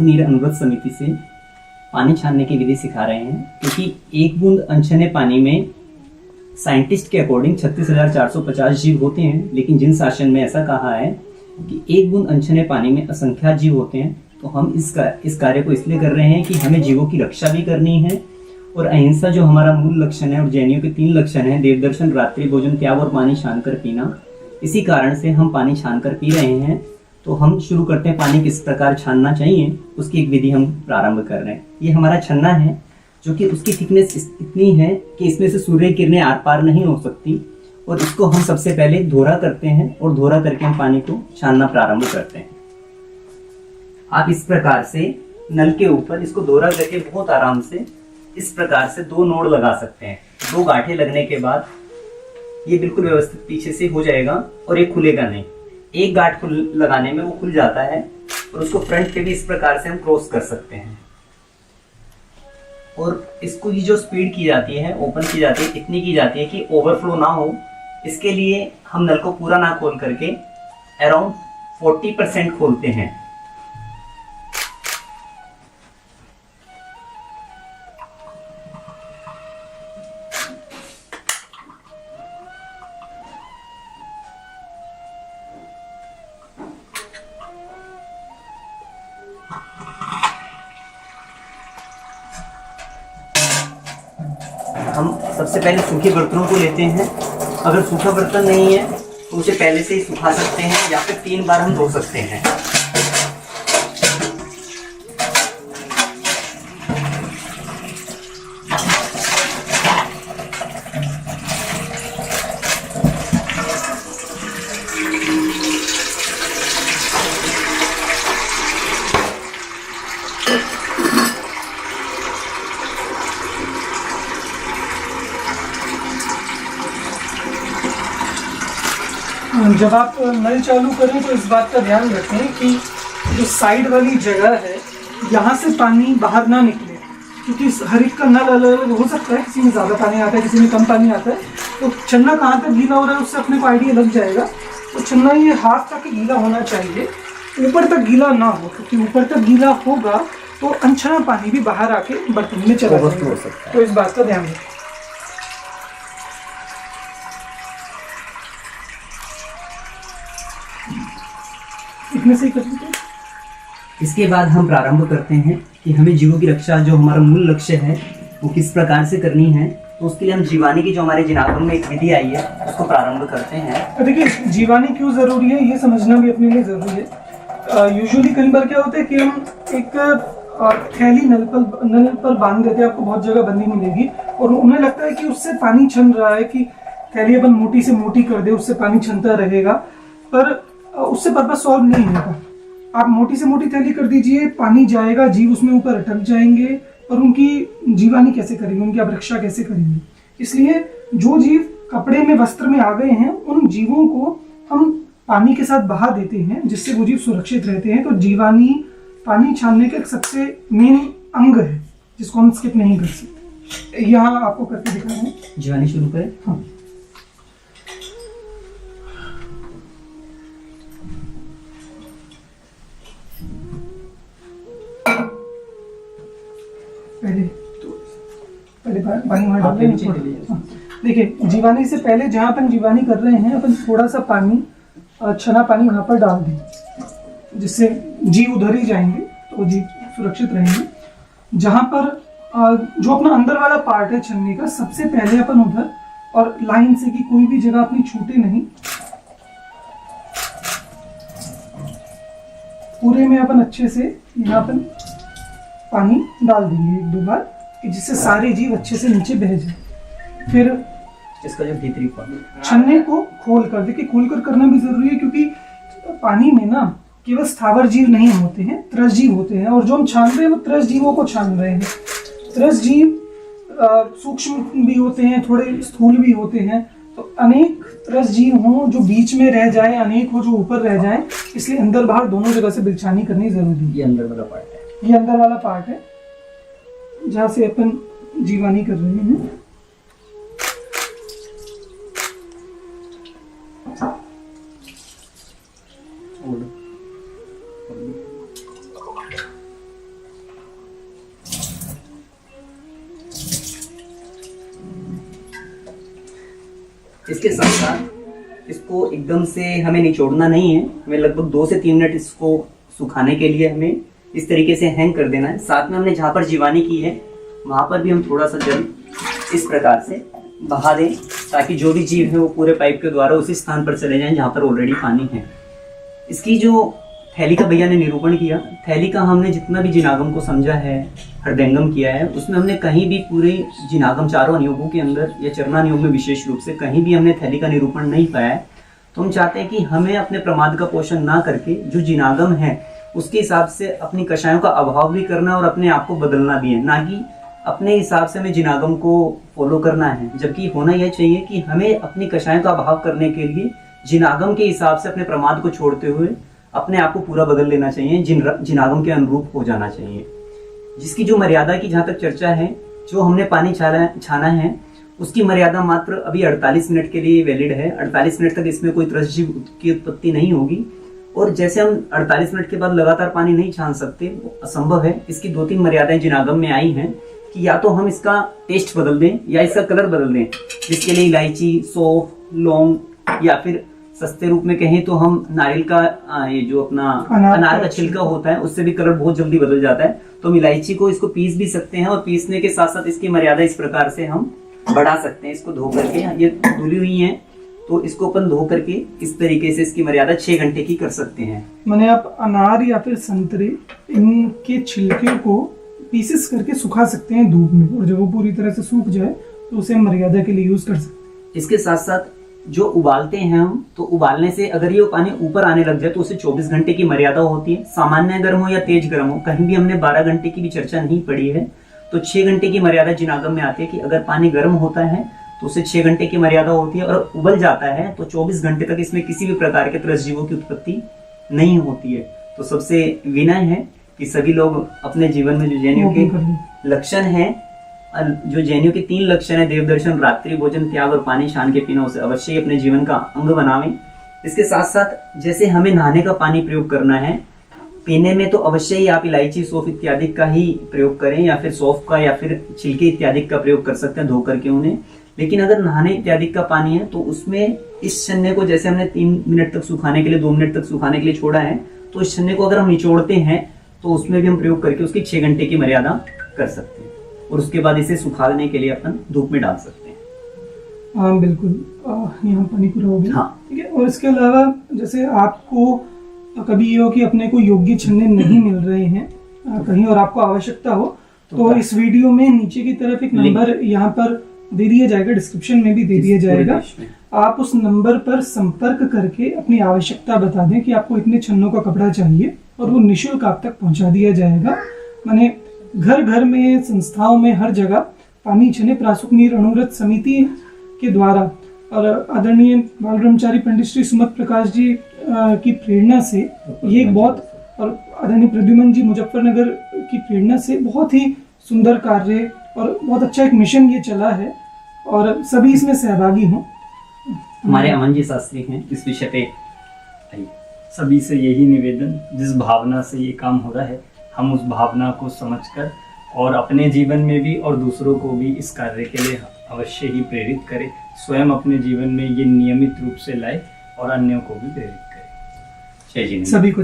नीर अनुरोध समिति से पानी छानने की विधि सिखा रहे हैं, क्योंकि एक बूंद अनछने पानी में साइंटिस्ट के अकॉर्डिंग 36,450 जीव होते हैं, लेकिन जिन शासन में ऐसा कहा है कि एक बूंद अनछने पानी में असंख्यात जीव होते हैं। तो हम इस कार्य को इसलिए कर रहे हैं कि हमें जीवों की रक्षा भी करनी है और अहिंसा जो हमारा मूल लक्षण है, और जैनियों के 3 लक्षण हैं, देवदर्शन, रात्रि भोजन, त्याग और पानी छान कर पीना। इसी कारण से हम पानी छान कर पी रहे हैं। तो हम शुरू करते हैं, पानी किस प्रकार छानना चाहिए उसकी एक विधि हम प्रारंभ कर रहे हैं। ये हमारा छन्ना है, जो कि उसकी थिकनेस इतनी है कि इसमें से सूर्य किरणें आर पार नहीं हो सकती, और इसको हम सबसे पहले धोरा करते हैं और धोरा करके हम पानी को छानना प्रारंभ करते हैं। आप इस प्रकार से नल के ऊपर इसको धोरा करके बहुत आराम से इस प्रकार से 2 नोड लगा सकते हैं। 2 गांठें लगने के बाद ये बिल्कुल व्यवस्थित पीछे से हो जाएगा और ये खुलेगा नहीं। एक गांठ को लगाने में वो खुल जाता है, और उसको फ्रंट पे भी इस प्रकार से हम क्रॉस कर सकते हैं। और इसको ये जो स्पीड की जाती है, ओपन की जाती है, इतनी की जाती है कि ओवरफ्लो ना हो। इसके लिए हम नल को पूरा ना खोल करके अराउंड 40% खोलते हैं। हम सबसे पहले सूखे बर्तनों को लेते हैं। अगर सूखा बर्तन नहीं है तो उसे पहले से ही सुखा सकते हैं, या फिर 3 बार हम धो सकते हैं। जब आप नल चालू करें तो इस बात का ध्यान रखें कि जो साइड वाली जगह है यहाँ से पानी बाहर ना निकले, क्योंकि हर एक का नल अलग अलग हो सकता है। किसी में ज़्यादा पानी आता है, किसी में कम पानी आता है। तो छन्ना कहाँ तक गीला हो रहा है उससे अपने को आइडिया लग जाएगा। तो छन्ना ये हाथ तक गीला होना चाहिए, ऊपर तक गीला ना हो, क्योंकि ऊपर तक गीला होगा तो अनछना पानी भी बाहर आके बर्तन में चला जाएगा। तो इस बात का ध्यान रखें। से इसके बाद हम प्रारंभ करते हैं कि हमें जीवों की रक्षा, जो हमारा मूल लक्ष्य है, वो किस प्रकार से करनी है। तो उसके लिए हम जीवानी की, जो हमारे जिनागम में एक विधि आई है, उसको प्रारंभ करते हैं। देखिए, जीवानी क्यों जरूरी है ये समझना भी अपने लिए जरूरी है। यूजुअली कई बार क्या होता है कि हम एक थैली नल पर बांध देते हैं, आपको बहुत जगह बंदी मिलेगी, और उन्हें लगता है कि उससे पानी छन रहा है, कि थैली अपन मोटी से मोटी कर दे उससे पानी छनता रहेगा, पर उससे पर्पस सॉल्व नहीं होगा। आप मोटी से मोटी थैली कर दीजिए, पानी जाएगा, जीव उसमें ऊपर अटक जाएंगे, और उनकी जीवानी कैसे करेंगे, उनकी आप रक्षा कैसे करेंगे। इसलिए जो जीव कपड़े में, वस्त्र में आ गए हैं, उन जीवों को हम पानी के साथ बहा देते हैं, जिससे वो जीव सुरक्षित रहते हैं। तो जीवानी पानी छानने का एक सबसे मेन अंग है, जिसको हम स्किप नहीं कर सकते। यहाँ आपको करके दिखा रहे हैं। जीवानी शुरू करें। हाँ, पहले पानी वहाँ डाल दें। देखिए, जीवानी से पहले जहाँ अपन जीवानी कर रहे हैं, अपन थोड़ा सा पानी, छना पानी वहाँ पर डाल दें, जिससे जीव उधर ही जाएंगे, तो जीव सुरक्षित रहेंगे। जहाँ पर जो अपना अंदर वाला पार्ट है छन्ने का, सबसे पहले अपन उधर, और लाइन से कि कोई भी जगह अपनी छूटे नहीं, पूरे में अपन अच्छे से यहाँ पर पानी डाल देंगे 1-2 बार, जिससे सारे जीव अच्छे से नीचे बह जाए। फिर इसका जो भीतरी पानी, छन्ने को खोल कर, देखिए खोल कर करना भी जरूरी है, क्योंकि पानी में ना केवल स्थावर जीव नहीं होते हैं, त्रस जीव होते हैं, और जो हम छान रहे हैं वो त्रस जीवों को छान रहे हैं। त्रस जीव सूक्ष्म भी होते हैं, थोड़े स्थूल भी होते हैं। तो अनेक त्रस जीव हों जो बीच में रह जाए, अनेक हो जो ऊपर रह जाए, इसलिए अंदर बाहर दोनों जगह से बिलछानी करनी जरूरी है। ये अंदर वाला पार्ट है, ये अंदर वाला पार्ट है जहाँ से अपन जीवानी कर रहे हैं। इसके साथ साथ इसको एकदम से हमें निचोड़ना नहीं है, हमें लगभग 2 से 3 मिनट इसको सुखाने के लिए हमें इस तरीके से हैंग कर देना है। साथ में हमने जहाँ पर जीवानी की है वहाँ पर भी हम थोड़ा सा जल इस प्रकार से बहा दें, ताकि जो भी जीव है वो पूरे पाइप के द्वारा उसी स्थान पर चले जाएं जहाँ पर ऑलरेडी पानी है। इसकी जो थैली का भैया ने निरूपण किया, थैली का हमने जितना भी जिनागम को समझा है, हृदयंगम किया है, उसमें हमने कहीं भी पूरे जिनागम चारों अनुयोगों के अंदर या चरणानुयोग में विशेष रूप से कहीं भी हमने थैली का निरूपण नहीं पाया है। तो हम चाहते हैं कि हमें अपने प्रमाद का पोषण ना करके जो जिनागम है उसके हिसाब से अपनी कषायों का अभाव भी करना और अपने आप को बदलना भी है, ना कि अपने हिसाब से हमें जिनागम को फॉलो करना है। जबकि होना यह चाहिए कि हमें अपनी कषायों का अभाव करने के लिए जिनागम के हिसाब से अपने प्रमाद को छोड़ते हुए अपने आप को पूरा बदल लेना चाहिए, जिनागम के अनुरूप हो जाना चाहिए। जिसकी जो मर्यादा की जहाँ तक चर्चा है, जो हमने पानी छाना है उसकी मर्यादा मात्र अभी 48 मिनट के लिए वैलिड है। 48 मिनट तक इसमें कोई त्रसजीव की उत्पत्ति नहीं होगी, और जैसे हम 48 मिनट के बाद लगातार पानी नहीं छान सकते, वो असंभव है। इसकी 2-3 मर्यादाएं जिनागम में आई हैं कि या तो हम इसका टेस्ट बदल दें या इसका कलर बदल दें, जिसके लिए इलायची, सौंफ, लौंग, या फिर सस्ते रूप में कहें तो हम नारियल का ये जो अपना अनार का छिलका होता है उससे भी कलर बहुत जल्दी बदल जाता है। तो हम इलायची को इसको पीस भी सकते हैं, और पीसने के साथ साथ इसकी मर्यादा इस प्रकार से हम बढ़ा सकते हैं। इसको धो करके, ये धुली हुई है तो इसको अपन धो करके इस तरीके से इसकी मर्यादा 6 घंटे की कर सकते हैं। मैंने आप अनार या फिर संतरे इनके छिलके को पीसेस करके सुखा सकते हैं धूप में, और जब वो पूरी तरह से सूख जाए तो उसे हम मर्यादा के लिए यूज कर सकते हैं। इसके साथ साथ जो उबालते हैं हम, तो उबालने से अगर ये पानी ऊपर आने लग जाए तो उसे 24 घंटे की मर्यादा होती है। सामान्य गर्म हो या तेज गर्म हो, कहीं भी हमने 12 घंटे की भी चर्चा नहीं पड़ी है। तो 6 घंटे की मर्यादा जिनागम में आती है कि अगर पानी गर्म होता है तो उसे 6 घंटे की मर्यादा होती है, और उबल जाता है तो 24 घंटे तक इसमें किसी भी प्रकार के त्रसजीवों की उत्पत्ति नहीं होती है। तो सबसे विनय है कि सभी लोग अपने जीवन में जो जैनियों के लक्षण है, जो जैनियों के 3 लक्षण है, देवदर्शन, रात्रि भोजन त्याग और पानी छान के पीना, उसे अवश्य ही अपने जीवन का अंग बनावें। इसके साथ साथ जैसे हमें नहाने का पानी प्रयोग करना है, पीने में तो अवश्य ही आप इलायची, सौंफ इत्यादि का ही प्रयोग करें, या फिर सौंफ का या फिर छिलके इत्यादि का प्रयोग कर सकते हैं धो करके उन्हें। लेकिन अगर नहाने इत्यादि का पानी है तो उसमें इस छन्ने को, जैसे हमने 3 मिनट तक सुखाने के लिए, 2 मिनट तक सुखाने के लिए छोड़ा है, तो इस छन्ने को अगर हम निचोड़ते हैं तो उसमें भी हम प्रयोग करके उसकी 6 घंटे की मर्यादा कर सकते हैं, और उसके बाद इसे सुखाने के लिए अपन धूप में डाल सकते हैं। हाँ बिल्कुल, यहाँ पानी पूरा हो गया। हाँ, ठीक है। और इसके अलावा जैसे आपको कभी ये हो कि अपने को योग्य छन्ने नहीं मिल रहे हैं कहीं, और आपको आवश्यकता हो, तो इस वीडियो में नीचे की तरफ एक नंबर यहाँ पर दे दिया जाएगा, डिस्क्रिप्शन में भी दे दिया जाएगा। आप उस नंबर पर संपर्क करके अपनी आवश्यकता बता दें कि आपको इतने छन्नों का कपड़ा चाहिए, और वो निःशुल्क आप तक पहुंचा दिया जाएगा। माने घर घर में, संस्थाओं में, हर जगह पानी छन्ने प्रासुक नीर अणुव्रत समिति के द्वारा और आदरणीय बाल ब्रह्मचारी पंडित श्री सुमत प्रकाश जी की प्रेरणा से ये एक बहुत, और आदरणीय प्रद्युमन जी मुजफ्फरनगर की प्रेरणा से बहुत ही सुंदर कार्य और बहुत अच्छा एक मिशन ये चला है, और सभी इसमें सहभागी हों। हमारे अमन जी शास्त्री हैं इस विषय पे। सभी से यही निवेदन, जिस भावना से ये काम हो रहा है, हम उस भावना को समझकर और अपने जीवन में भी और दूसरों को भी इस कार्य के लिए अवश्य ही प्रेरित करें। स्वयं अपने जीवन में ये नियमित रूप से लाए और अन्यों को भी प्रेरित करें। जय जी। सभी को